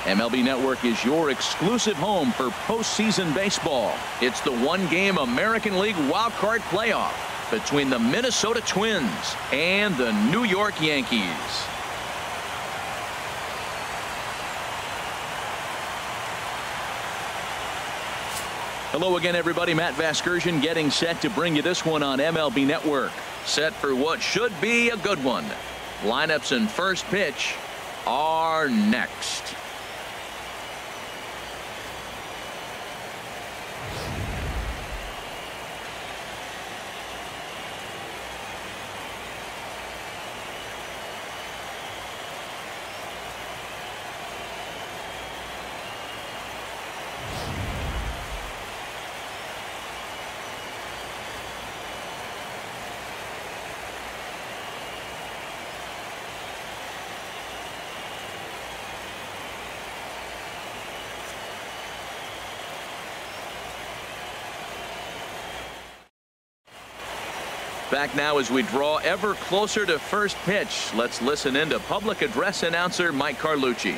MLB Network is your exclusive home for postseason baseball. It's the one-game American League wildcard playoff between the Minnesota Twins and the New York Yankees. Hello again, everybody. Matt Vasgersian getting set to bring you this one on MLB Network. Set for what should be a good one. Lineups and first pitch are next. Back now as we draw ever closer to first pitch. Let's listen in to public address announcer Mike Carlucci.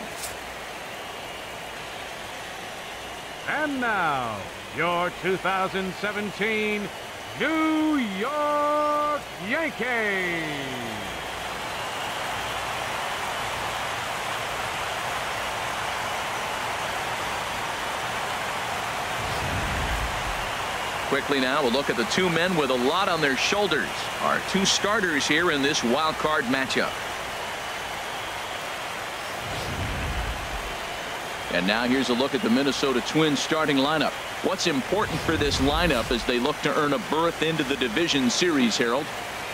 And now, your 2017 New York Yankees. Quickly now, we'll look at the two men with a lot on their shoulders. Our two starters here in this wild card matchup. And now here's a look at the Minnesota Twins starting lineup. What's important for this lineup as they look to earn a berth into the division series, Harold?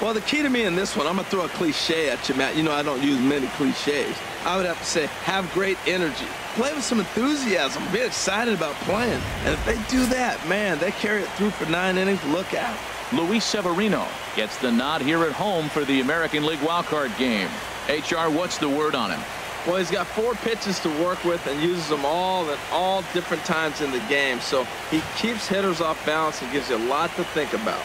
Well, the key to me in this one, I'm going to throw a cliche at you, Matt. You know I don't use many cliches. I would have to say have great energy. Play with some enthusiasm. Be excited about playing. And if they do that, man, they carry it through for 9 innings. Look out. Luis Severino gets the nod here at home for the American League wildcard game. HR, what's the word on him? Well, he's got 4 pitches to work with and uses them all at all different times in the game. So he keeps hitters off balance and gives you a lot to think about.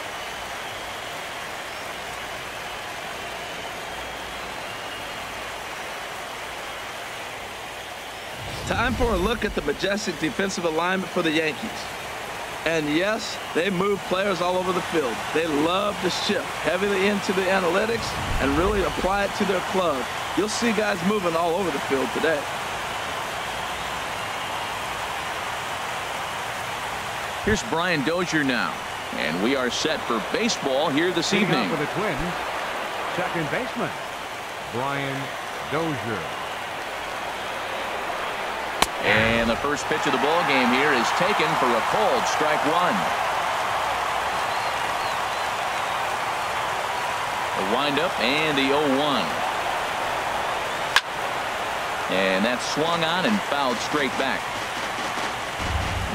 Time for a look at the majestic defensive alignment for the Yankees. And yes, they move players all over the field. They love to shift heavily into the analytics and really apply it to their club. You'll see guys moving all over the field today. Here's Brian Dozier now. And we are set for baseball here this evening. For the Twins, second baseman, Brian Dozier. And the first pitch of the ball game here is taken for a cold strike one. The windup and the 0-1. And that's swung on and fouled straight back.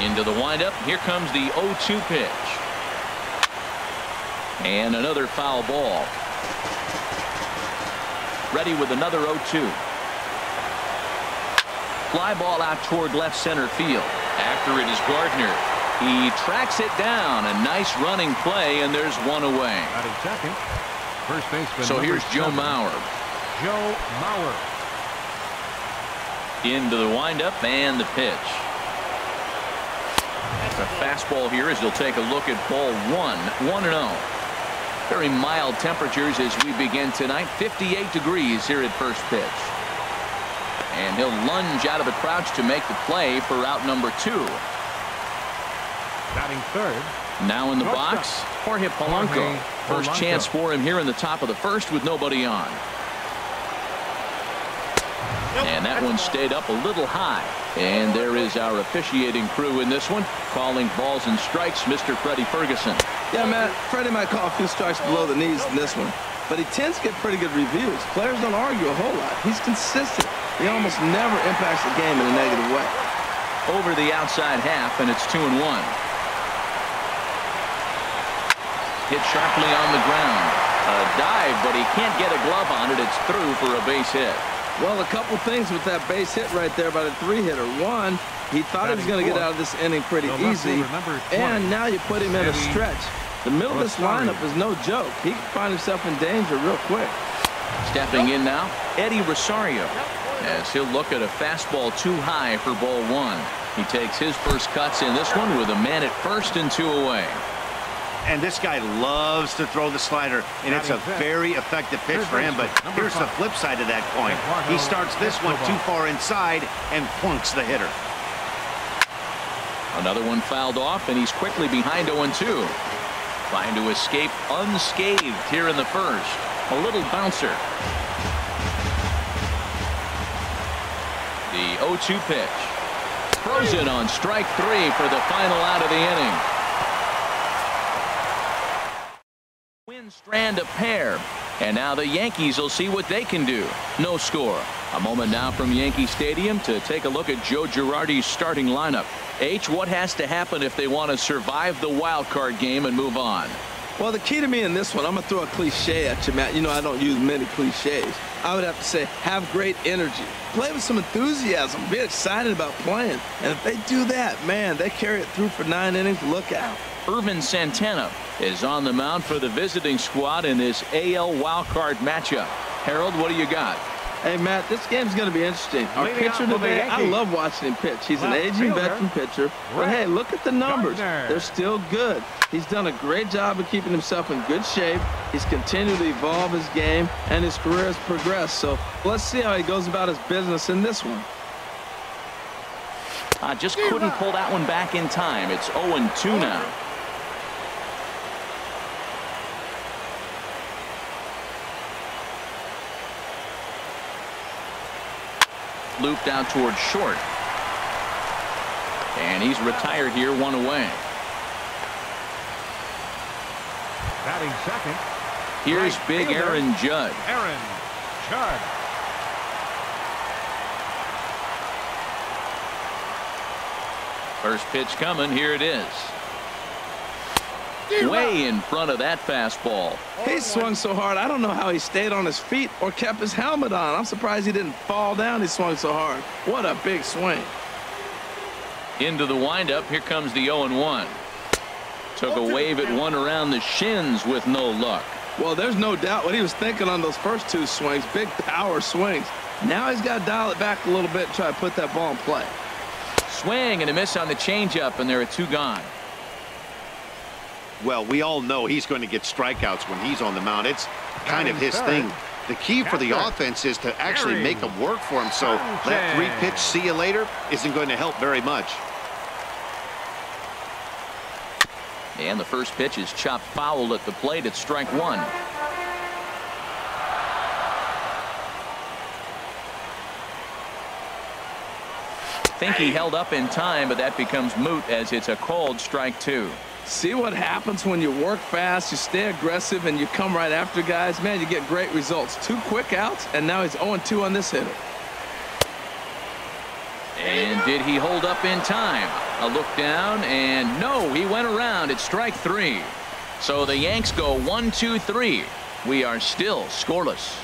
Into the windup. Here comes the 0-2 pitch. And another foul ball. Ready with another 0-2. Fly ball out toward left center field. After it is Gardner. He tracks it down. A nice running play, and there's one away. Batting second, first baseman. So here's Joe Mauer. Joe Mauer. Into the windup and the pitch. A fastball here as he'll take a look at ball 1-0. Very mild temperatures as we begin tonight. 58 degrees here at first pitch. And he'll lunge out of the crouch to make the play for out number 2. Batting third. Now in the box, Jorge Polanco. First chance for him here in the top of the first with nobody on. And that one stayed up a little high. And there is our officiating crew in this one, calling balls and strikes, Mr. Freddie Ferguson. Yeah, Matt, Freddie might call a few strikes below the knees in this one, but he tends to get pretty good reviews. Players don't argue a whole lot. He's consistent. He almost never impacts the game in a negative way. Over the outside half, and it's 2-1. Hit sharply on the ground. A dive, but he can't get a glove on it. It's through for a base hit. Well, a couple things with that base hit right there by the 3-hitter. One, he thought he was going to get out of this inning pretty easy, and now you put him in a stretch. The middle of this lineup is no joke. He can find himself in danger real quick. Stepping in now, Eddie Rosario. as he'll look at a fastball too high for ball one. He takes his first cuts in this one with a man at first and 2 away. And this guy loves to throw the slider, and it's a very effective pitch for him. But here's the flip side of that coin. He starts this one too far inside and plunks the hitter. Another one fouled off, and he's quickly behind 0-2. Trying to escape unscathed here in the first. A little bouncer. The 0-2 pitch. Frozen on strike 3 for the final out of the inning. Twins strand a pair, and now the Yankees will see what they can do. No score. A moment now from Yankee Stadium to take a look at Joe Girardi's starting lineup. H, what has to happen if they want to survive the wild card game and move on? Well, the key to me in this one, I'm going to throw a cliche at you, Matt. You know I don't use many cliches. I would have to say have great energy. Play with some enthusiasm. Be excited about playing. And if they do that, man, they carry it through for 9 innings. Look out. Irvin Santana is on the mound for the visiting squad in this AL wildcard matchup. Harold, what do you got? Hey, Matt, this game's going to be interesting. Our pitcher today, I love watching him pitch. He's an aging veteran pitcher. But, hey, look at the numbers. They're still good. He's done a great job of keeping himself in good shape. He's continued to evolve his game, and his career has progressed. So let's see how he goes about his business in this one. Just couldn't pull that one back in time. It's 0-2 now. Looped out towards short. And he's retired here, 1 away. Batting second. Here's big Aaron Judd. Aaron Judd. First pitch coming. Here it is. Way in front of that fastball. He swung so hard, I don't know how he stayed on his feet or kept his helmet on. I'm surprised he didn't fall down. He swung so hard. What a big swing. Into the windup. Here comes the 0-1. Took a wave at one around the shins with no luck. Well, there's no doubt what he was thinking on those first 2 swings. Big power swings. Now he's got to dial it back a little bit and try to put that ball in play. Swing and a miss on the changeup, and there are 2 gone. Well, we all know he's going to get strikeouts when he's on the mound. It's kind of his thing. The key for the offense is to actually make them work for him. So that 3-pitch see you later isn't going to help very much. And the first pitch is chopped foul at the plate at strike 1. Think he held up in time, but that becomes moot as it's a called strike 2. See what happens when you work fast, you stay aggressive, and you come right after guys. Man, you get great results. 2 quick outs, and now he's 0-2 on this hitter. And did he hold up in time? A look down, and no, he went around at strike 3. So the Yanks go 1-2-3. We are still scoreless.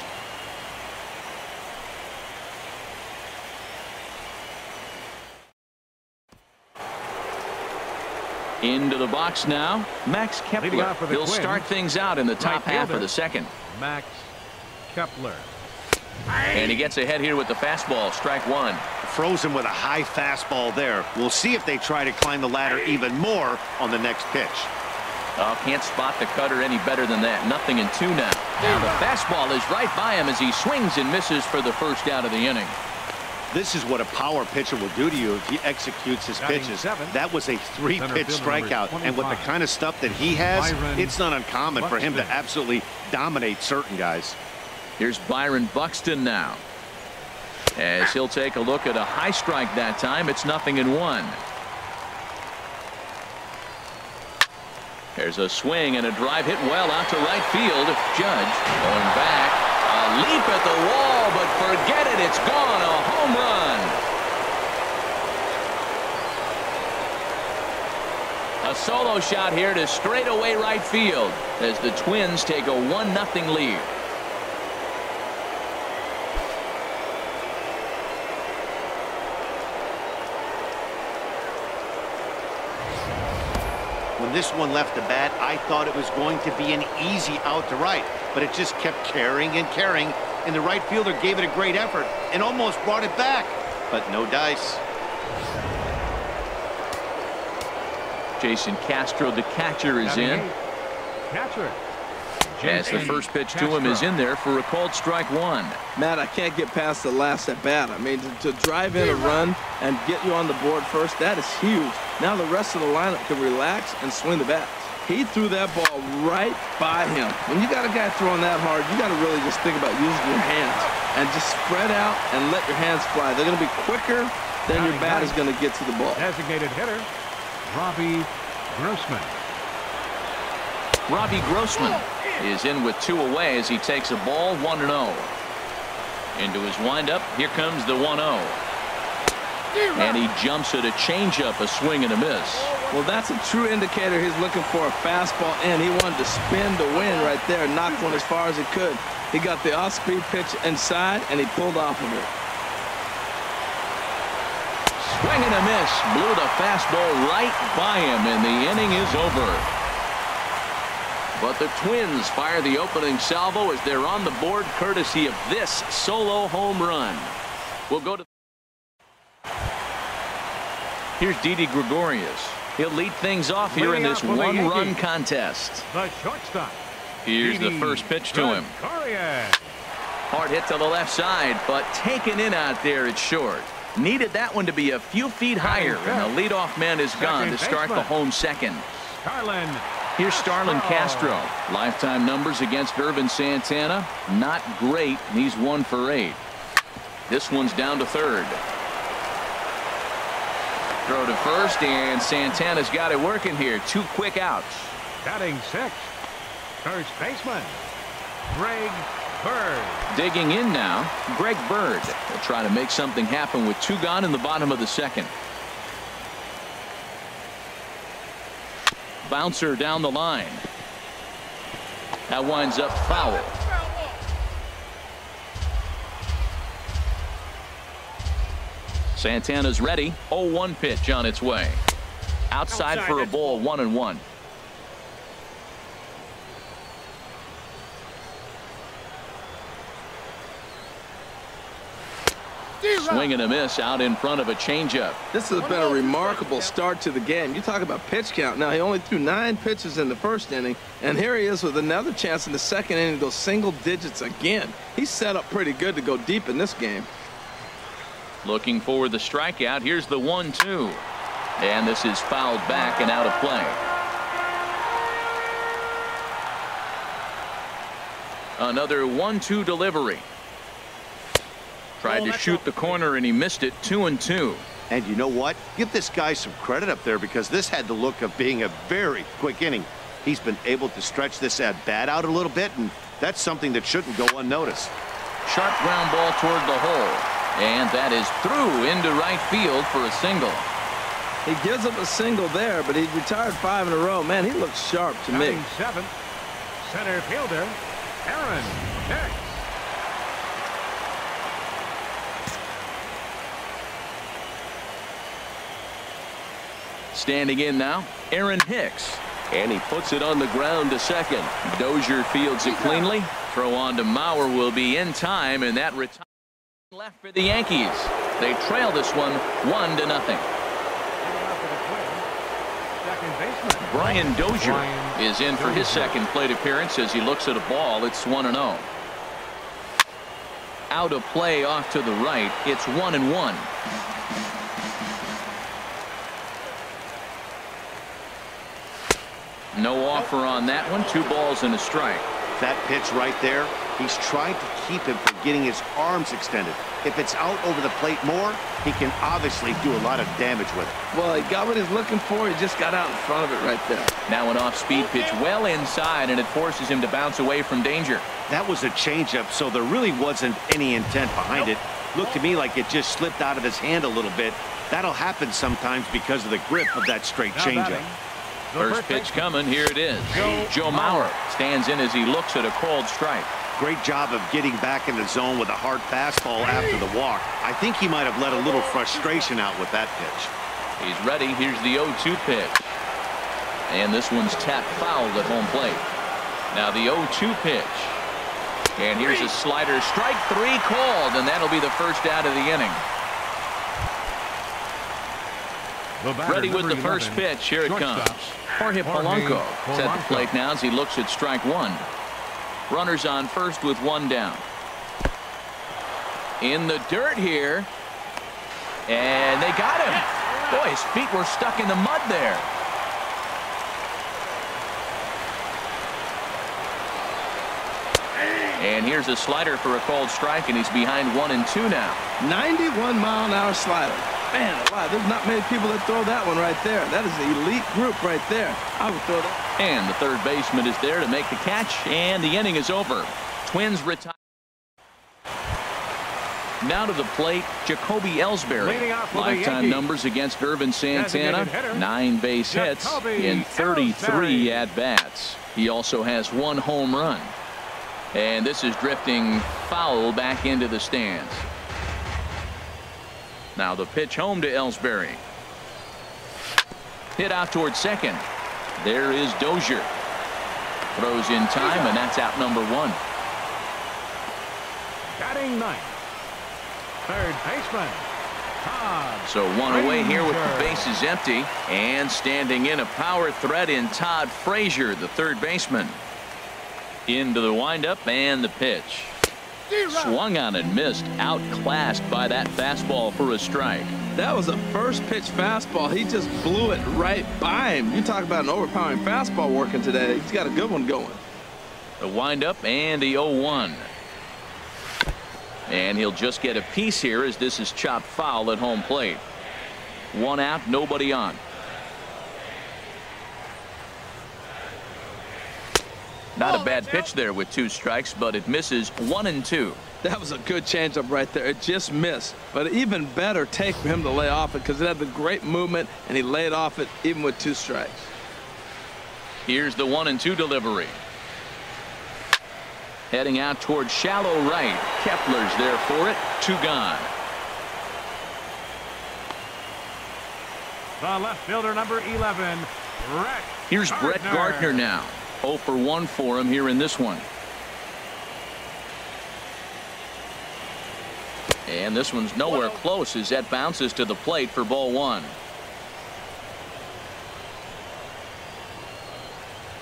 Into the box now, Max Kepler. He'll start things out in the top half of the second. Max Kepler. And he gets ahead here with the fastball, strike 1. Frozen with a high fastball there. We'll see if they try to climb the ladder even more on the next pitch. Oh, can't spot the cutter any better than that. 0-2 now. Now the fastball is right by him as he swings and misses for the first out of the inning. This is what a power pitcher will do to you if he executes his pitches. That was a 3-pitch strikeout, and with the kind of stuff that he has, it's not uncommon for him to absolutely dominate certain guys. Here's Byron Buxton now, as he'll take a look at a high strike that time. It's 0-1. There's a swing and a drive hit well out to right field. Judge going back. A leap at the wall, but forget it. It's gone. A home run. A solo shot here to straightaway right field as the Twins take a 1-0 lead. When this one left the bat, I thought it was going to be an easy out to right, but it just kept carrying and carrying, and the right fielder gave it a great effort and almost brought it back. But no dice. Jason Castro, the catcher, is in. Catcher. As the first pitch to him is in there for a called strike one. Matt, I can't get past the last at bat. I mean, to drive in a run and get you on the board first, that is huge. Now the rest of the lineup can relax and swing the bat. He threw that ball right by him. When you got a guy throwing that hard, you got to really just think about using your hands and just spread out and let your hands fly. They're going to be quicker than your bat is going to get to the ball. Designated hitter, Robbie Grossman. Robbie Grossman is in with 2 away as he takes a ball 1-0. Into his windup, here comes the 1-0. And he jumps at a changeup, a swing and a miss. Well, that's a true indicator he's looking for a fastball in. He wanted to spin to win right there, knocked one as far as he could. He got the off-speed pitch inside, and he pulled off of it. Swing and a miss. Blew the fastball right by him, and the inning is over. But the Twins fire the opening salvo as they're on the board courtesy of this solo home run. We'll go to. Here's Didi Gregorius. He'll lead things off here in this one-run contest. The shortstop. Here's the first pitch to him. Hard hit to the left side, but taken in out there, it's short. Needed that one to be a few feet higher, and the leadoff man is gone to start the home second. Here's Starlin Castro. Lifetime numbers against Irvin Santana, not great. He's 1 for 8. This one's down to third. Throw to first, and Santana's got it working here. 2 quick outs. Batting 6th, first baseman, Greg Bird. Digging in now, Greg Bird will try to make something happen with 2 gone in the bottom of the second. Bouncer down the line. That winds up foul. Santana's ready. 0-1 pitch on its way. Outside for a ball, 1-1. Swing and a miss out in front of a changeup. This has been a remarkable start to the game. You talk about pitch count. Now, he only threw 9 pitches in the first inning, and here he is with another chance in the second inning to go single digits again. He's set up pretty good to go deep in this game. Looking for the strikeout. Here's the 1-2. And this is fouled back and out of play. Another 1-2 delivery. Tried to shoot the corner and he missed it. 2-2. And you know what? Give this guy some credit up there because this had the look of being a very quick inning. He's been able to stretch this at bat out a little bit, and that's something that shouldn't go unnoticed. Sharp ground ball toward the hole, and that is through into right field for a single. He gives up a single there, but he's retired 5 in a row. Man, he looks sharp to me. 7th, center fielder Aaron Hicks. Standing in now, Aaron Hicks. And he puts it on the ground to second. Dozier fields it cleanly. Throw on to Mauer will be in time, and that retirement left for the Yankees. They trail this one 1-0. Brian Dozier is in for his second plate appearance as he looks at a ball. It's 1-0. Out of play off to the right. It's 1-1. No offer on that one. 2 balls and a strike. That pitch right there, he's trying to keep him from getting his arms extended. If it's out over the plate more, he can obviously do a lot of damage with it. Well, he got what he's looking for. He just got out in front of it right there. Now an off-speed pitch well inside, and it forces him to bounce away from danger. That was a changeup, so there really wasn't any intent behind it. Looked to me like it just slipped out of his hand a little bit. That'll happen sometimes because of the grip of that straight changeup. First pitch coming. Here it is. Joe Mauer stands in as he looks at a called strike. Great job of getting back in the zone with a hard fastball after the walk. I think he might have let a little frustration out with that pitch. He's ready. Here's the 0-2 pitch. And this one's tapped foul at home plate. Now the 0-2 pitch. And here's a slider. Strike 3 called, and that'll be the first out of the inning. Ready with the first pitch. Here it comes. Jorge Polanco is at the plate now as he looks at strike 1. Runners on first with 1 down. In the dirt here. And they got him. Boy, his feet were stuck in the mud there. And here's a slider for a called strike, and he's behind 1-2 now. 91-mile-an-hour slider. Man alive, there's not many people that throw that one right there. That is an elite group right there. I would throw that. And the third baseman is there to make the catch, and the inning is over. Twins retire. Now to the plate, Jacoby Ellsbury. Lifetime numbers against Irvin Santana. 9 base hits in 33 at-bats. He also has 1 home run. And this is drifting foul back into the stands. Now the pitch home to Ellsbury. Hit out towards second. There is Dozier. Throws in time, and that's out number 1. Batting 9th. Third baseman, Todd. So 1 away here with the bases empty. And standing in a power threat in Todd Frazier, the third baseman. Into the windup and the pitch. Swung on and missed. Outclassed by that fastball for a strike. That was a first pitch fastball. He just blew it right by him. You talk about an overpowering fastball working today. He's got a good one going. The windup and the 0-1. And he'll just get a piece here as this is chopped foul at home plate. 1 out, nobody on. Not a bad pitch there with 2 strikes, but it misses 1-2. That was a good changeup right there. It just missed. But an even better take for him to lay off it because it had the great movement, and he laid off it even with 2 strikes. Here's the 1-2 delivery. Heading out towards shallow right. Kepler's there for it. 2 gone. The left fielder, number 11, Brett. Here's Brett Gardner now. 0 for 1 for him here in this one. And this one's nowhere close as that bounces to the plate for ball 1.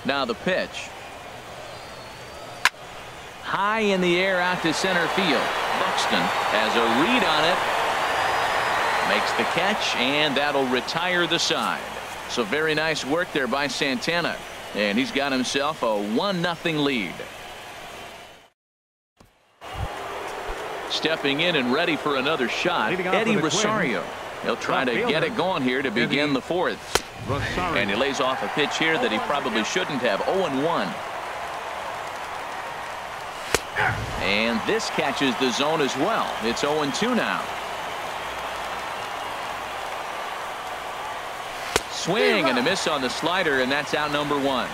Now the pitch. High in the air out to center field. Buxton has a read on it. Makes the catch, and that'll retire the side. So very nice work there by Santana. And he's got himself a 1-0 lead. Stepping in and ready for another shot, Eddie Rosario. He'll try to get it going here to begin the 4th. And he lays off a pitch here that he probably shouldn't have. 0-1. And this catches the zone as well. It's 0-2 now. Swing and a miss on the slider, and that's out number 1.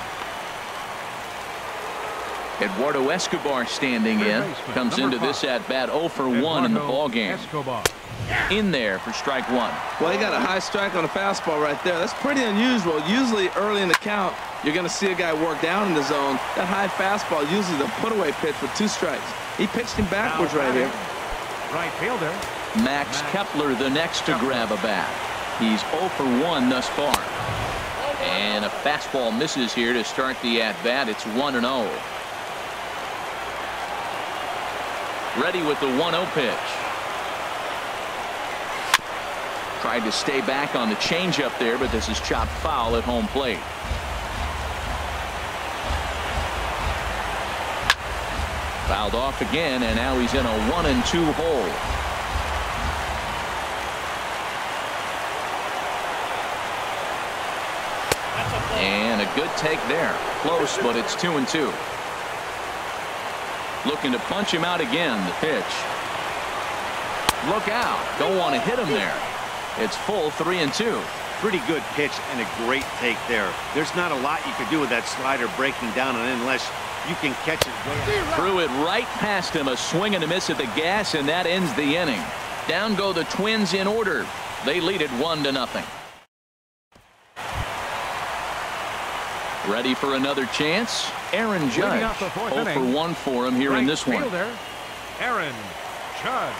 Eduardo Escobar standing in. Comes into this at bat 0 for 1 in the ball game. In there for strike 1. Well, he got a high strike on a fastball right there. That's pretty unusual. Usually early in the count, you're going to see a guy work down in the zone. That high fastball, usually the put-away pitch with 2 strikes. He pitched him backwards right here. Right fielder. Max Kepler the next to grab a bat. He's 0 for 1 thus far. And a fastball misses here to start the at-bat. It's 1-0. Ready with the 1-0 pitch. Tried to stay back on the changeup there, but this is chopped foul at home plate. Fouled off again, and now he's in a 1-2 hole. And a good take there. Close, but it's 2-2. Looking to punch him out again. The pitch. Look out. Don't want to hit him there. It's full 3-2. Pretty good pitch and a great take there. There's not a lot you can do with that slider breaking down unless you can catch it. Threw it right past him. A swing and a miss at the gas, and that ends the inning. Down go the Twins in order. They lead it 1-0. Ready for another chance. Aaron Judge 0 for 1 for him here in this one. Aaron Judge.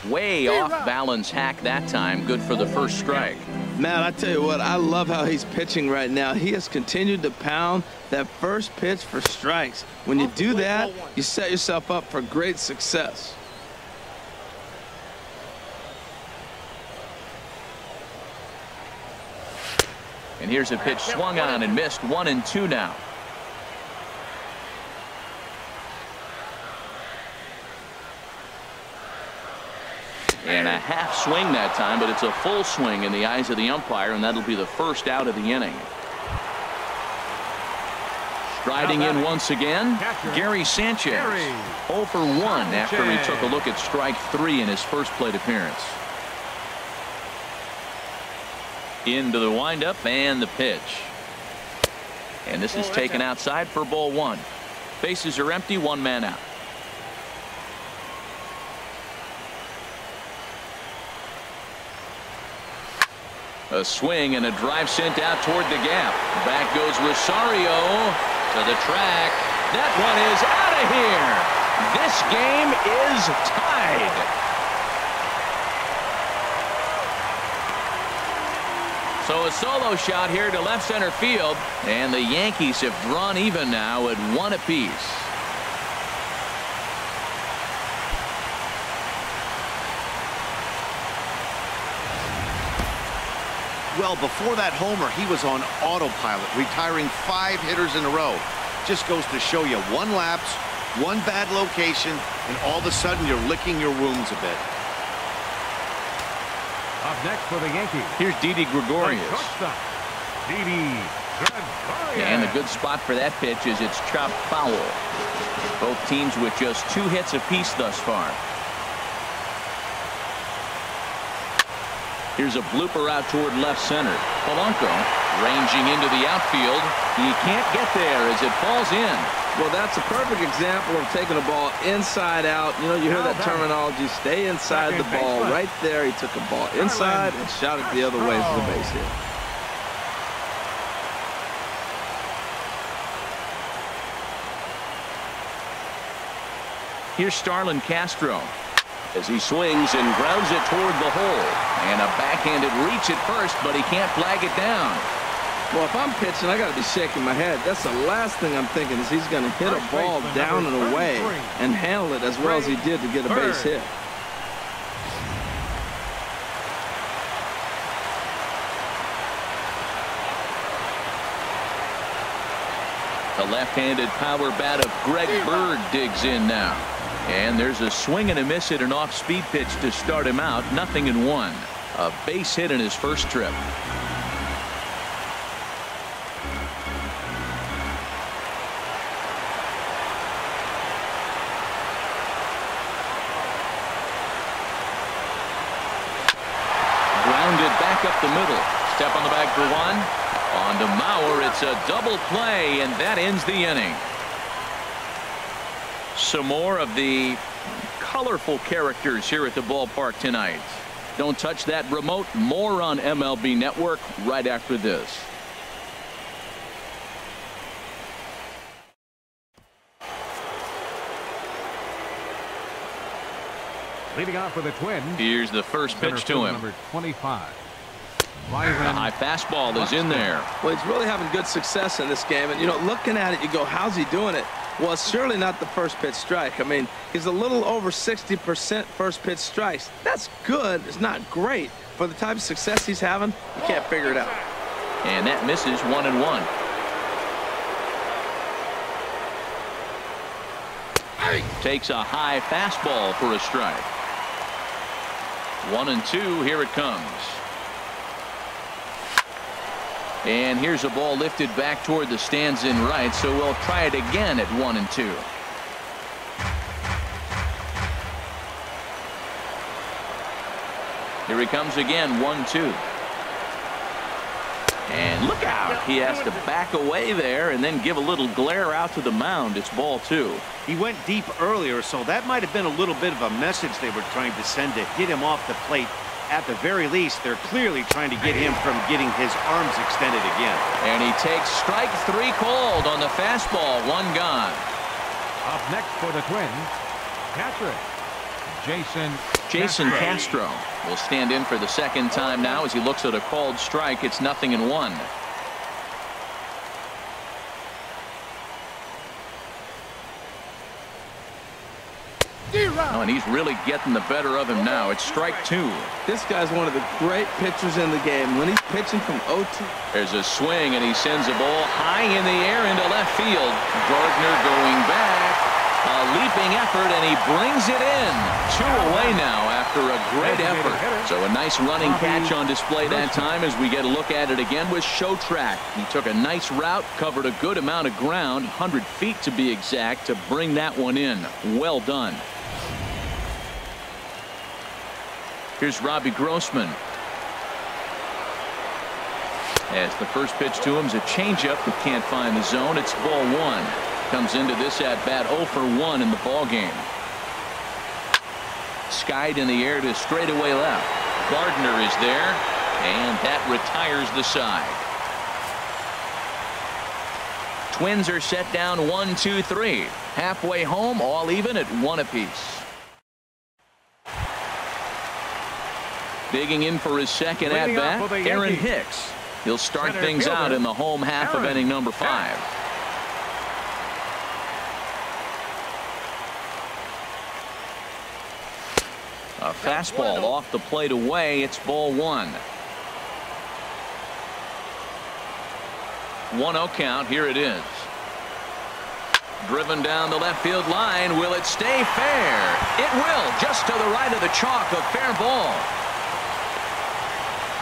Way off balance hack that time. Good for the first strike. Man, I tell you what, I love how he's pitching right now. He has continued to pound that first pitch for strikes. When you do that, you set yourself up for great success. And here's a pitch swung on and missed. 1-2 now. And a half swing that time, but it's a full swing in the eyes of the umpire, and that'll be the first out of the inning. Striding in once again, Gary Sanchez. 0 for 1 after he took a look at strike 3 in his first plate appearance. Into the windup and the pitch. And this is taken outside for ball 1. Bases are empty, 1 man out. A swing and a drive sent out toward the gap. Back goes Rosario to the track. That one is out of here. This game is tied. So a solo shot here to left center field, and the Yankees have drawn even now at 1 apiece. Well, before that homer, he was on autopilot, retiring 5 hitters in a row. Just goes to show you 1 lapse, 1 bad location, and all of a sudden you're licking your wounds a bit. Up next for the Yankees. Here's Didi Gregorius. And the good spot for that pitch is it's chopped foul. Both teams with just 2 hits apiece thus far. Here's a blooper out toward left center. Polanco ranging into the outfield. He can't get there as it falls in. Well, that's a perfect example of taking a ball inside out. You know, you hear that terminology, stay inside the ball. Right there, he took a ball inside and shot it the other way for the base hit. Here's Starlin Castro as he swings and grounds it toward the hole. And a backhanded reach at first, but he can't flag it down. Well, if I'm pitching, I got to be shaking my head. That's the last thing I'm thinking is he's going to hit a ball down and away and handle it as well as he did to get a base hit. The left-handed power bat of Greg Bird digs in now. And there's a swing and a miss at an off-speed pitch to start him out. 0-1. A base hit in his first trip. Grounded back up the middle. Step on the bag for 1. On to Mauer. It's a double play, and that ends the inning. Some more of the colorful characters here at the ballpark tonight. Don't touch that remote. More on MLB Network right after this. Leading off for the Twins. Here's the first pitch to him. Number 25. The high fastball is in there. Well, he's really having good success in this game. And, you know, looking at it, you go, how's he doing it? Well, it's surely not the first pitch strike. I mean, he's a little over 60% first pitch strikes. That's good. It's not great. For the type of success he's having, you can't figure it out. And that misses. 1-1. Takes a high fastball for a strike. 1-2. Here it comes. And here's a ball lifted back toward the stands in right, so we'll try it again at 1-2. Here he comes again. 1-2. And look out. He has to back away there and then give a little glare out to the mound. It's ball 2. He went deep earlier, so that might have been a little bit of a message they were trying to send to get him off the plate. At the very least, they're clearly trying to get him from getting his arms extended again. And he takes strike 3 called on the fastball. 1 gone. Up next for the Twins, catcher Jason Castro will stand in for the second time now as he looks at a called strike. It's 0-1. Oh, and he's really getting the better of him now. It's strike 2. This guy's one of the great pitchers in the game. When he's pitching from 0-2. There's a swing, and he sends a ball high in the air into left field. Gardner going back. A leaping effort, and he brings it in. 2 away now after a great effort. So a nice running catch on display that time as we get a look at it again with Showtrack. He took a nice route, covered a good amount of ground, 100 feet to be exact, to bring that one in. Well done. Here's Robbie Grossman. As the first pitch to him is a changeup that can't find the zone. It's ball 1. Comes into this at bat 0 for 1 in the ball game. Skied in the air to straightaway left. Gardner is there, and that retires the side. Twins are set down 1-2-3. Halfway home, all even at 1 apiece. Digging in for his second at bat, Aaron Hicks. He'll start things out in the home half of inning number 5. A fastball off the plate away. It's ball 1. 1-0 count. Here it is. Driven down the left field line. Will it stay fair? It will. Just to the right of the chalk. A fair ball.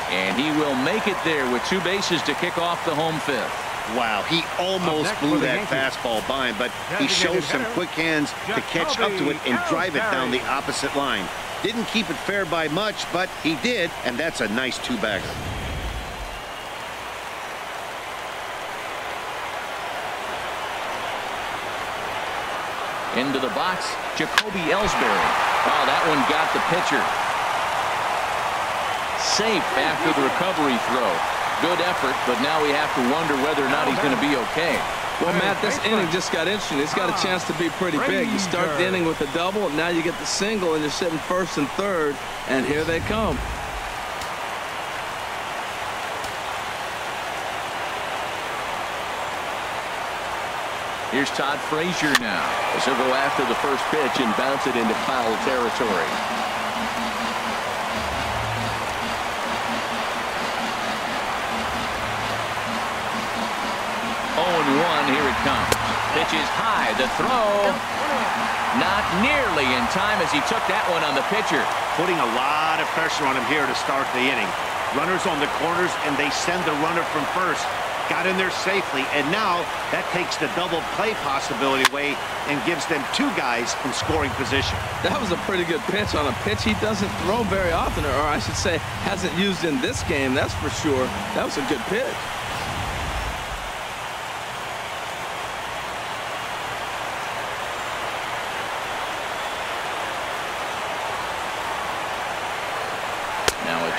And he will make it there with 2 bases to kick off the home 5th. Wow, he almost blew that fastball by him, but he showed some quick hands to catch up to it and drive it down the opposite line. Didn't keep it fair by much, but he did, and that's a nice 2-bagger. Into the box, Jacoby Ellsbury. Oh, that one got the pitcher. Safe after the recovery throw. Good effort, but now we have to wonder whether or not he's going to be okay. Well, Matt, this inning just got interesting. It's got a chance to be pretty big. You start the inning with a double, and now you get the single, and you're sitting first and third, and here they come. Here's Todd Frazier now, as he'll go after the first pitch and bounce it into foul territory. 0-1, here it comes. Pitch is high, the throw. Not nearly in time as he took that one on the pitcher. Putting a lot of pressure on him here to start the inning. Runners on the corners, and they send the runner from first. Got in there safely, and now that takes the double play possibility away and gives them 2 guys in scoring position. That was a pretty good pitch on a pitch he doesn't throw very often, or I should say hasn't used in this game, that's for sure. That was a good pitch.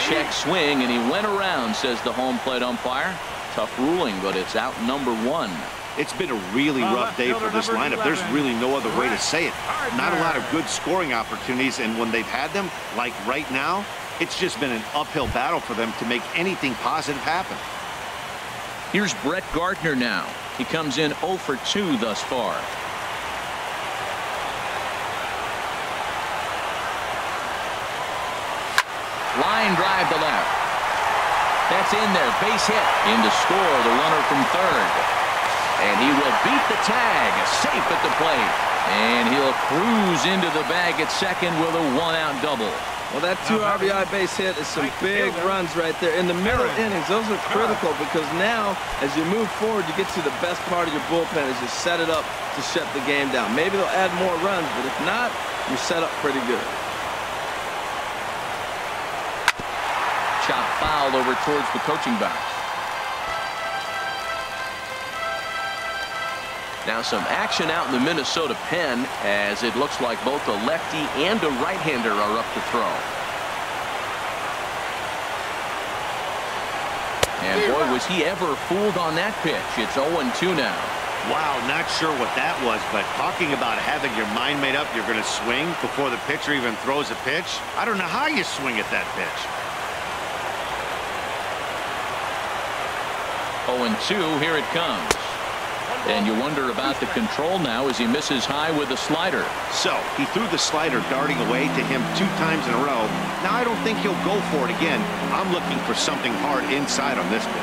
Check swing, and he went around, says the home plate umpire. Tough ruling, but it's out number 1. It's been a really rough day for this lineup. There's really no other way to say it. Not a lot of good scoring opportunities, and when they've had them, like right now, it's just been an uphill battle for them to make anything positive happen. Here's Brett Gardner now. He comes in 0 for 2 thus far. Line drive to left. That's in there. Base hit. In to score the runner from third. And he will beat the tag. Safe at the plate. And he'll cruise into the bag at second with a 1-out double. Well, that 2 RBI base hit is some big runs right there. In the middle innings, those are critical because now, as you move forward, you get to the best part of your bullpen as you set it up to shut the game down. Maybe they'll add more runs, but if not, you're set up pretty good. Chop foul over towards the coaching box. Now some action out in the Minnesota pen as it looks like both a lefty and a right-hander are up to throw. And boy, was he ever fooled on that pitch. It's 0-2 now. Wow, not sure what that was, but talking about having your mind made up, you're going to swing before the pitcher even throws a pitch. I don't know how you swing at that pitch. 0-2, here it comes. And you wonder about the control now as he misses high with the slider. So he threw the slider darting away to him 2 times in a row. Now I don't think he'll go for it again. I'm looking for something hard inside on this pitch.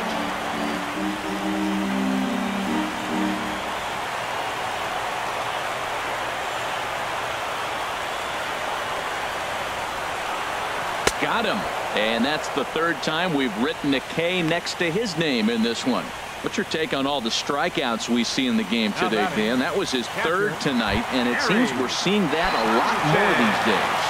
Got him. And that's the 3rd time we've written a K next to his name in this one. What's your take on all the strikeouts we see in the game today, Dan? That was his 3rd tonight, and it seems we're seeing that a lot more these days.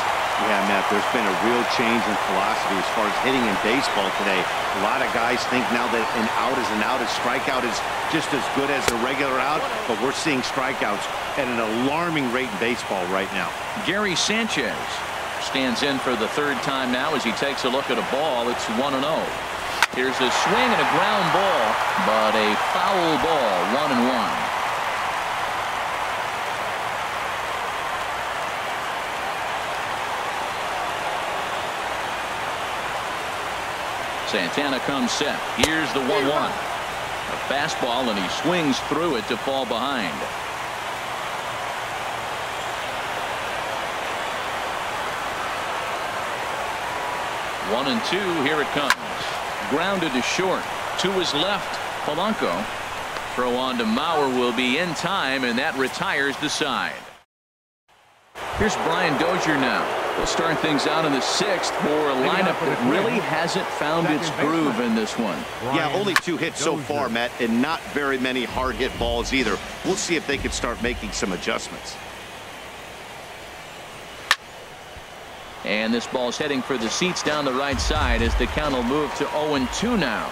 Yeah, Matt, there's been a real change in philosophy as far as hitting in baseball today. A lot of guys think now that an out is an out, a strikeout is just as good as a regular out, but we're seeing strikeouts at an alarming rate in baseball right now. Gary Sanchez stands in for the 3rd time now as he takes a look at a ball. It's 1-0. Here's a swing and a ground ball, but a foul ball, 1-1. Santana comes set. Here's the 1-1. A fastball, and he swings through it to fall behind. One and 2, here it comes. Grounded to short. To his left, Polanco. Throw on to Mauer will be in time, and that retires the side. Here's Brian Dozier now. We'll start things out in the 6th for a lineup that really hasn't found its groove in this one. Yeah, only 2 hits so far, Matt, and not very many hard hit balls either. We'll see if they can start making some adjustments. And this ball's heading for the seats down the right side as the count will move to 0-2 now.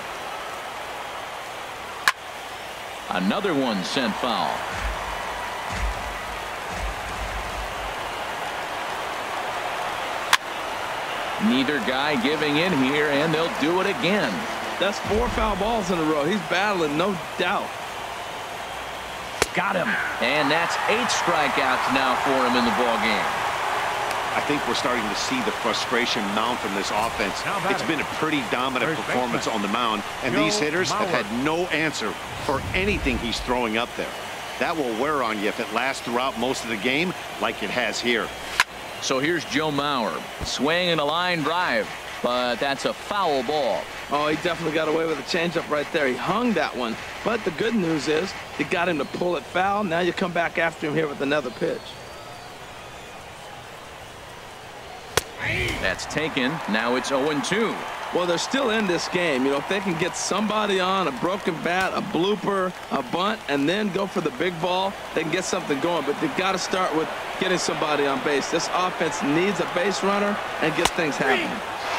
Another one sent foul. Neither guy giving in here, and they'll do it again. That's 4 foul balls in a row. He's battling, no doubt. Got him. And that's 8 strikeouts now for him in the ball game. I think we're starting to see the frustration mount from this offense. It's been a pretty dominant performance on the mound, and these hitters have had no answer for anything he's throwing up there. That will wear on you if it lasts throughout most of the game like it has here. So here's Joe Mauer. Swing and a line drive, but that's a foul ball. Oh, he definitely got away with a changeup right there. He hung that one. But the good news is you got him to pull it foul. Now you come back after him here with another pitch. That's taken. Now it's 0-2. Well, they're still in this game. You know, if they can get somebody on, a broken bat, a blooper, a bunt, and then go for the big ball, they can get something going. But they've got to start with getting somebody on base. This offense needs a base runner and get things happening.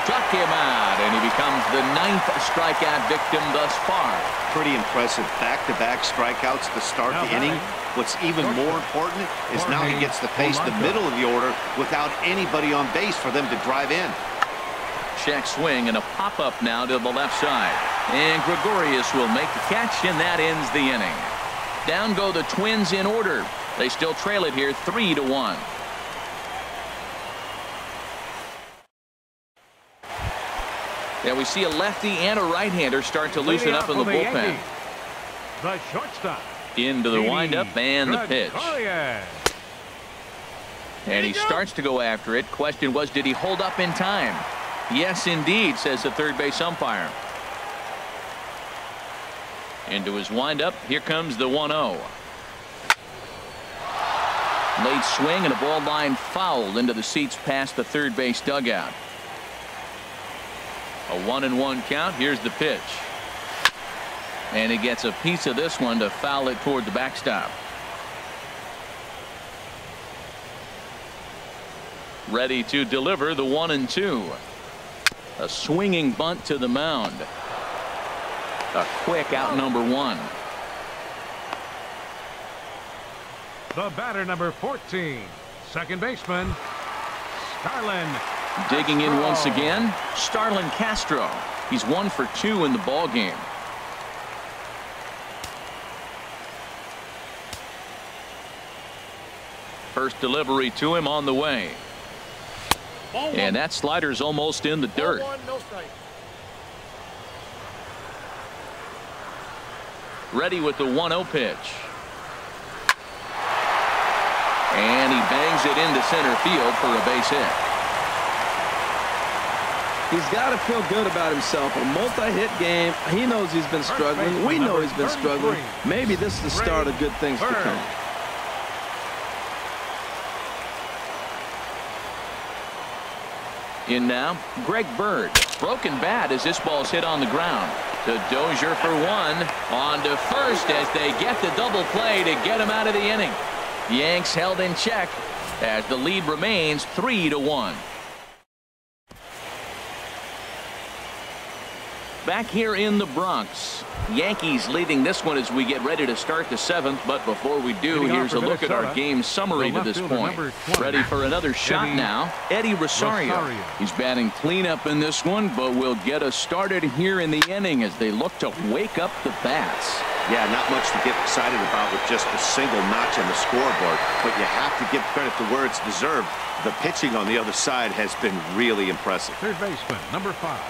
Struck him out, and he becomes the 9th strikeout victim thus far. Pretty impressive back-to-back strikeouts to start the inning. What's even more important is now he gets to face the middle of the order without anybody on base for them to drive in. Check swing and a pop-up now to the left side. And Gregorius will make the catch, and that ends the inning. Down go the Twins in order. They still trail it here 3-1. Yeah, we see a lefty and a right-hander start to loosen up in the bullpen. The shortstop. Into the windup and the pitch. And he starts to go after it. Question was, did he hold up in time? Yes, indeed, says the third base umpire. Into his windup. Here comes the 1-0. Late swing and a ball line foul into the seats past the third base dugout. A 1-1 count. Here's the pitch. And he gets a piece of this one to foul it toward the backstop. Ready to deliver the 1-2. A swinging bunt to the mound. A quick out number 1. The batter, number 14, second baseman, Starlin. Digging in once again, Starlin Castro. He's 1 for 2 in the ball game. First delivery to him on the way. And that slider's almost in the dirt. Ready with the 1-0 pitch. And he bangs it into center field for a base hit. He's got to feel good about himself. A multi-hit game. He knows he's been struggling. We know he's been struggling. Maybe this is the start of good things to come. In now, Greg Bird. Broken bat as this ball's hit on the ground. To Dozier for 1. On to first as they get the double play to get him out of the inning. The Yanks held in check as the lead remains 3-1. Back here in the Bronx, Yankees leading this one as we get ready to start the 7th. But before we do, here's a look at our game summary to this point. Ready for another shot now, Eddie Rosario. He's batting cleanup in this one, but will get us started here in the inning as they look to wake up the bats. Yeah, not much to get excited about with just a single notch on the scoreboard, but you have to give credit to where it's deserved. The pitching on the other side has been really impressive. Third baseman, number 5.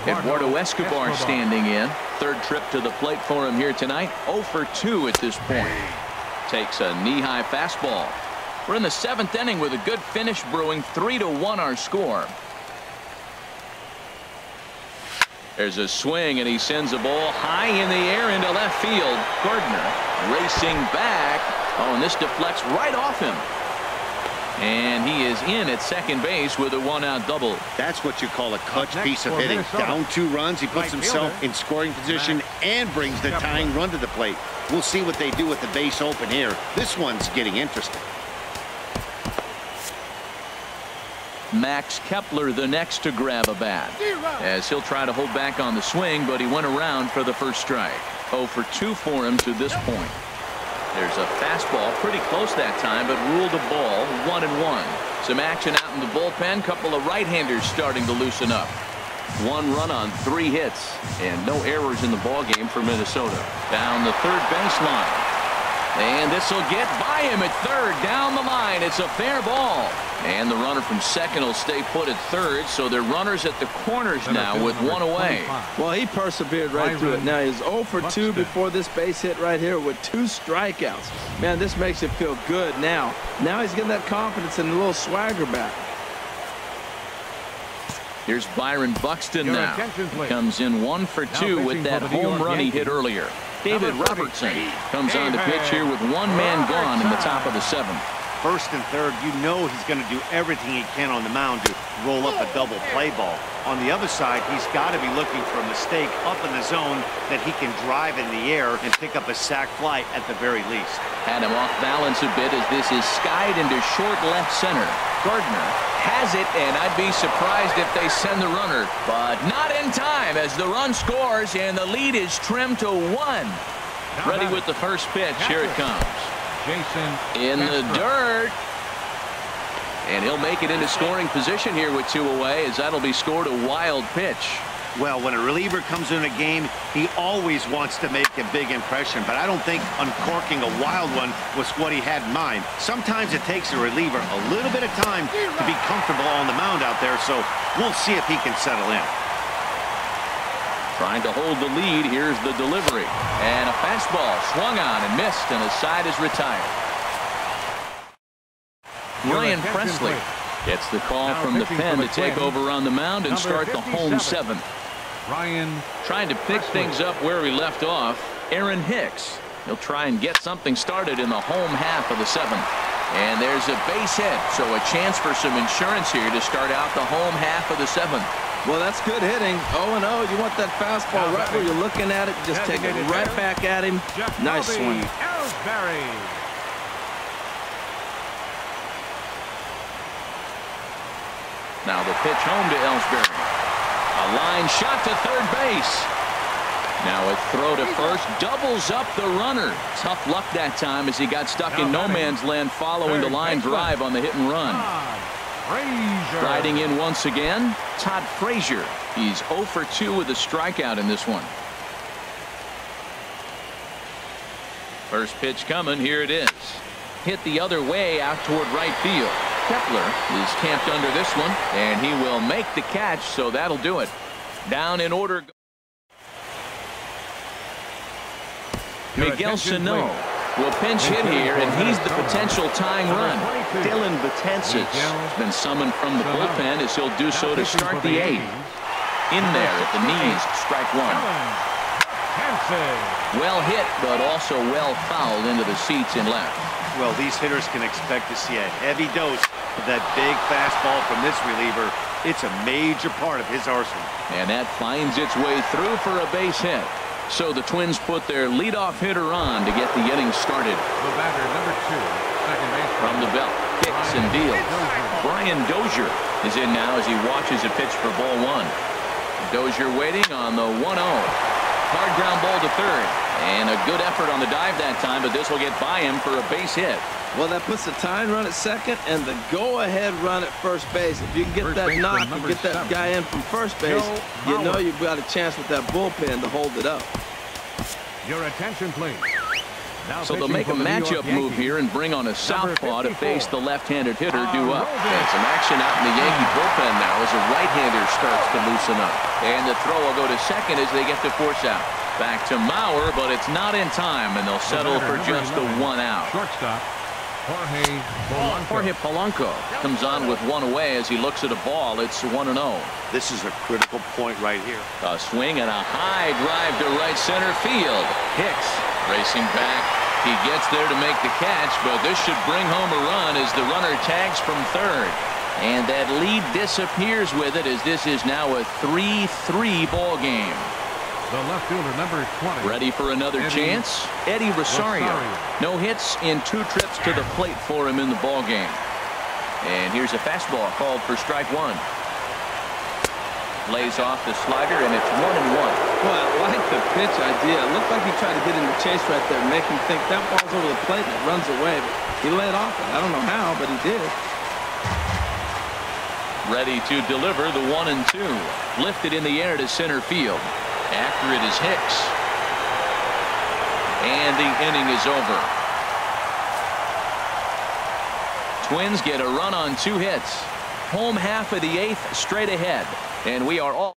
Eduardo Escobar standing in. Third trip to the plate for him here tonight. 0 for 2 at this point. Takes a knee-high fastball. We're in the 7th inning with a good finish brewing. 3-1 our score. There's a swing, and he sends a ball high in the air into left field. Gardner racing back. Oh, and this deflects right off him. And he is in at second base with a 1-out double. That's what you call a clutch piece of hitting. Down 2 runs, he puts himself in scoring position and brings the tying run to the plate. We'll see what they do with the base open here. This one's getting interesting. Max Kepler the next to grab a bat, as he'll try to hold back on the swing, but he went around for the first strike. 0 for 2 for him to this point. There's a fastball pretty close that time, but ruled a ball. 1-1. Some action out in the bullpen. Couple of right-handers starting to loosen up. 1 run on 3 hits, and no errors in the ball game for Minnesota. Down the third baseline, and this will get by him at third. Down the line, it's a fair ball, and the runner from second will stay put at third. So they're runners at the corners now with 1 away. Well, he persevered right through it. Now he's 0 for 2 before this base hit right here with 2 strikeouts. Man, this makes you feel good now. Now he's getting that confidence and a little swagger back. Here's Byron Buxton now. He comes in 1 for 2 with that home run he hit earlier. David Robertson comes on to pitch here with 1 man gone in the top of the 7th. First and third, you know he's going to do everything he can on the mound to roll up a double play ball. On the other side, he's got to be looking for a mistake up in the zone that he can drive in the air and pick up a sac fly at the very least. Had him off balance a bit as this is skied into short left center. Gardner has it, and I'd be surprised if they send the runner, but not in time as the run scores and the lead is trimmed to 1. Ready with the first pitch. Here it comes. In the dirt, and he'll make it into scoring position here with 2 away, as that'll be scored a wild pitch. Well, when a reliever comes in a game, he always wants to make a big impression, but I don't think uncorking a wild one was what he had in mind. Sometimes it takes a reliever a little bit of time to be comfortable on the mound out there, so we'll see if he can settle in. Trying to hold the lead. Here's the delivery. And a fastball swung on and missed, and the side is retired. Ryan Presley gets the call from the pen to take over on the mound and start the home 7th. Ryan trying to pick things up where we left off. Aaron Hicks. He'll try and get something started in the home half of the 7th. And there's a base hit, so a chance for some insurance here to start out the home half of the 7th. Well, that's good hitting. 0-0. You want that fastball right where you're looking at it. Just take it right back at him. Nice swing. Now the pitch home to Ellsbury. A line shot to third base. Now a throw to first, doubles up the runner. Tough luck that time as he got stuck in no man's land following the line drive on the hit and run. Striding in once again, Todd Frazier. He's 0 for 2 with a strikeout in this one. First pitch coming. Here it is. Hit the other way out toward right field. Kepler is camped under this one, and he will make the catch, so that'll do it. Down in order. Miguel Sano will pinch hit here, and he's the potential tying run. Dylan Betances has been summoned from the bullpen as he'll do so to start the 8th. In there at the knees, strike one. Well hit, but also well fouled into the seats in left. Well, these hitters can expect to see a heavy dose of that big fastball from this reliever. It's a major part of his arsenal. And that finds its way through for a base hit. So the Twins put their leadoff hitter on to get the inning started. The batter, number 2, second base. From the belt, kicks and deals. Brian Dozier is in now as he watches a pitch for ball 1. Dozier waiting on the 1-0. Hard ground ball to third. And a good effort on the dive that time, but this will get by him for a base hit. Well, that puts the tying run at second and the go-ahead run at first base. If you can get that knock and get that guy in from first base, you know you've got a chance with that bullpen to hold it up. Your attention, please. So they'll make a matchup move here and bring on a southpaw to face the left-handed hitter due up. And some action out in the Yankee bullpen now as a right-hander starts to loosen up. And the throw will go to second as they get the force out. Back to Mauer, but it's not in time, and they'll settle for just the 1 out. Shortstop, Jorge Polanco comes on with 1 away as he looks at a ball. It's 1-0. This is a critical point right here. A swing and a high drive to right center field. Hicks racing back. He gets there to make the catch, but this should bring home a run as the runner tags from third. And that lead disappears with it as this is now a 3-3 ball game. The left fielder, number 20. Ready for another chance? Eddie Rosario. No hits in 2 trips to the plate for him in the ball game. And here's a fastball called for strike 1. Lays off the slider, and it's 1-1. Well, I like the pitch idea. It looked like he tried to get in the chase right there, make him think that ball's over the plate and it runs away. But he let off it. I don't know how, but he did. Ready to deliver the 1-2. Lifted in the air to center field. After it is Hicks. And the inning is over. Twins get a run on 2 hits. Home half of the 8th straight ahead. And we are all.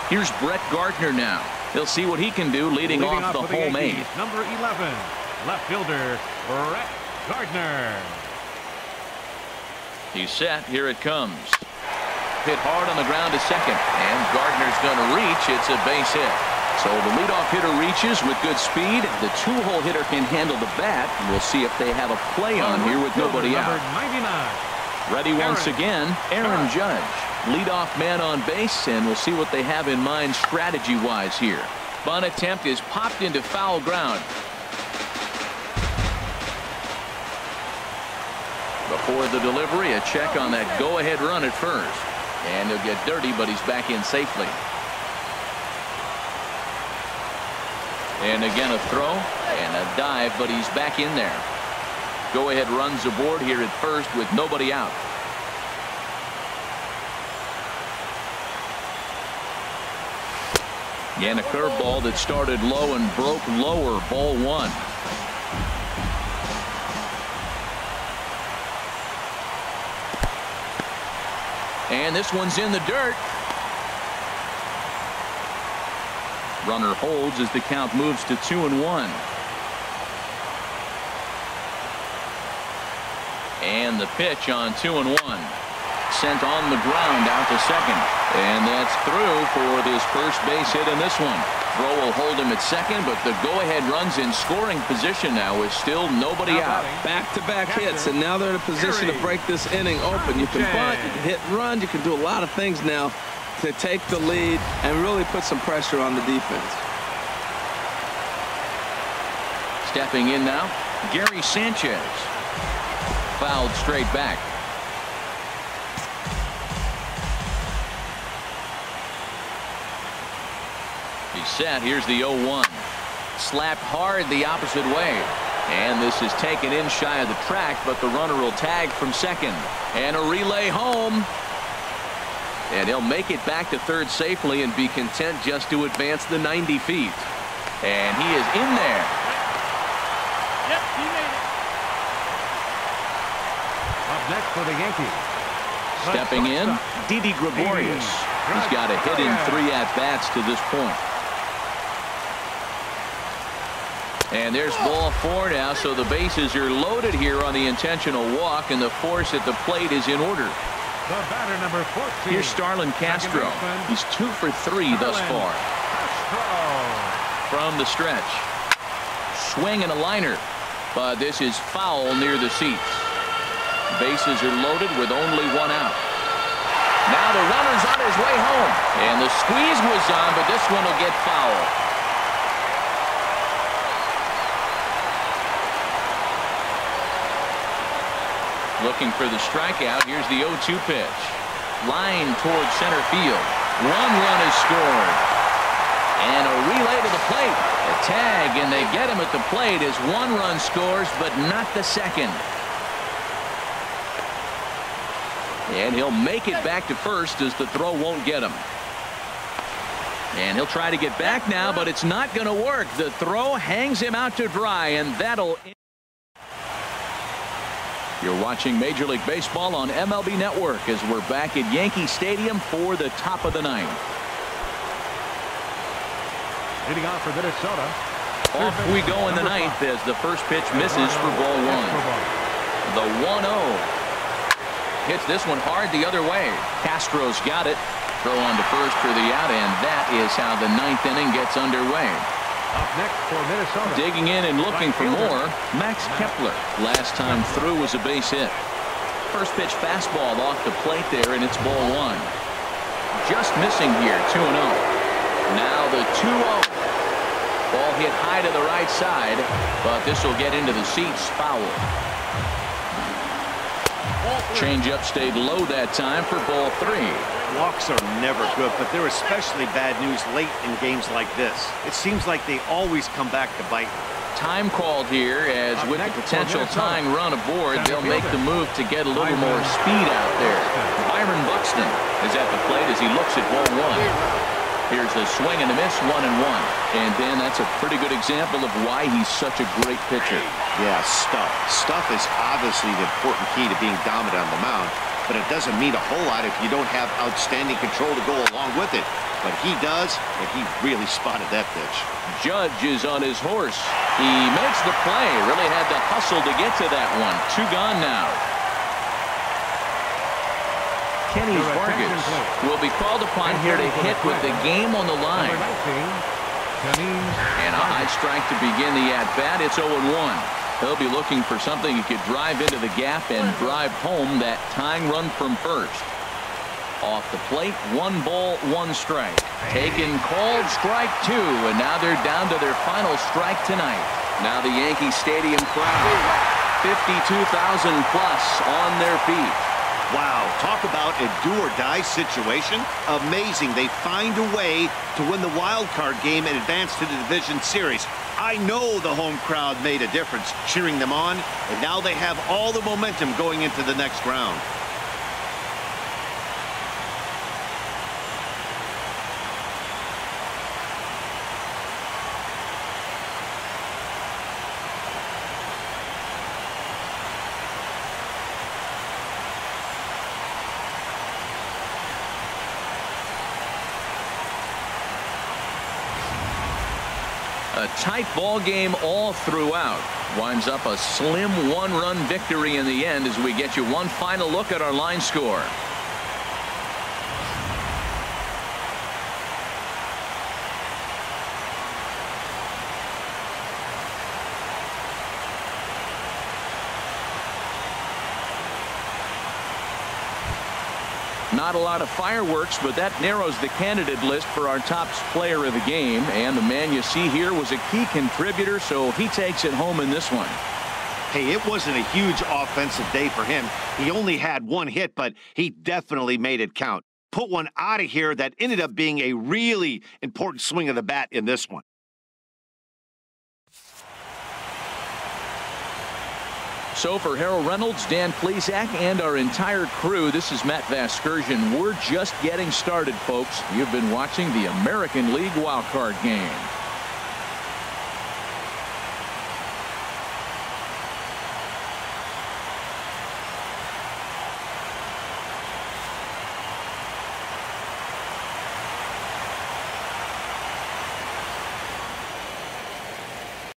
Here's Brett Gardner now. He'll see what he can do leading off the home 8th. Number 11, left fielder, Brett Gardner. He's set. Here it comes. Hit hard on the ground to second, and Gardner's going to reach. It's a base hit. So the leadoff hitter reaches with good speed. The 2-hole hitter can handle the bat. We'll see if they have a play on here with nobody out. Ready once again, Aaron Judge. Leadoff man on base, and we'll see what they have in mind strategy-wise here. Bunt attempt is popped into foul ground. Before the delivery, a check on that go-ahead run at first. And he'll get dirty, but he's back in safely. And again a throw and a dive, but he's back in there. Go-ahead runs aboard here at first with nobody out. Again, a curveball that started low and broke lower, ball 1. And this one's in the dirt. Runner holds as the count moves to 2-1. And the pitch on 2-1. Sent on the ground out to second. And that's through for this first base hit in this one. Throw will hold him at second, but the go-ahead runs in scoring position now with still nobody out. Back-to-back hits, and now they're in a position to break this inning open. You can bunt, you can hit and run, you can do a lot of things now to take the lead and really put some pressure on the defense. Stepping in now, Gary Sanchez. Fouled straight back. He's set. Here's the 0-1. Slapped hard the opposite way. And this is taken in shy of the track, but the runner will tag from second. And a relay home. And he'll make it back to third safely and be content just to advance the 90 feet. And he is in there. Yep, he made it. Up next for the Yankees. Stepping in, Didi Gregorius. He's got a hit in 3 at-bats to this point. And there's ball 4 now, so the bases are loaded here on the intentional walk, and the force at the plate is in order. The batter, number 14. Here's Starlin Castro. He's 2 for 3 thus far. From the stretch. Swing and a liner. But this is foul near the seats. Bases are loaded with only 1 out. Now the runner's on his way home. And the squeeze was on, but this one will get foul. Looking for the strikeout. Here's the 0-2 pitch. Line towards center field. 1 run is scored. And a relay to the plate. A tag, and they get him at the plate as 1 run scores, but not the second. And he'll make it back to first as the throw won't get him. And he'll try to get back now, but it's not going to work. The throw hangs him out to dry, and that'll... You're watching Major League Baseball on MLB Network as we're back at Yankee Stadium for the top of the 9th. Leading off for Minnesota. Off we go in the 9th as the first pitch misses for ball 1. The 1-0. Hits this one hard the other way. Castro's got it. Throw on to first for the out, and that is how the 9th inning gets underway. Up next for Minnesota. Digging in and looking for more, Max Kepler. Last time through was a base hit. First pitch fastball off the plate there, and it's ball 1. Just missing here, 2-0. Now the 2-0. Ball hit high to the right side, but this will get into the seats, foul. Changeup stayed low that time for ball 3. Walks are never good, but they're especially bad news late in games like this. It seems like they always come back to bite. Time called here, as with the potential tying run aboard, they'll make the move to get a little more speed out there. Byron Buxton is at the plate as he looks at ball 1. Here's a swing and a miss, 1-1. And then that's a pretty good example of why he's such a great pitcher. Yeah, stuff. Stuff is obviously the important key to being dominant on the mound, but it doesn't mean a whole lot if you don't have outstanding control to go along with it. But he does, and he really spotted that pitch. Judge is on his horse. He makes the play. Really had to hustle to get to that one. 2 gone now. Kenny Vargas will be called upon here to hit with the game on the line. And a high strike to begin the at-bat. It's 0-1. He'll be looking for something he could drive into the gap and drive home that tying run from first. Off the plate, 1 ball, 1 strike. Taken, called, strike 2, and now they're down to their final strike tonight. Now the Yankee Stadium crowd, 52,000 plus on their feet. Wow, talk about a do-or-die situation. Amazing. They find a way to win the wild card game and advance to the division series. I know the home crowd made a difference cheering them on, and now they have all the momentum going into the next round. A tight ball game all throughout. Winds up a slim 1-run victory in the end as we get you one final look at our line score. Not a lot of fireworks, but that narrows the candidate list for our top player of the game. And the man you see here was a key contributor, so he takes it home in this one. Hey, it wasn't a huge offensive day for him. He only had 1 hit, but he definitely made it count. put one out of here that ended up being a really important swing of the bat in this one. So for Harold Reynolds, Dan Plesac, and our entire crew, this is Matt Vasgersian. We're just getting started, folks. You've been watching the American League Wildcard Game.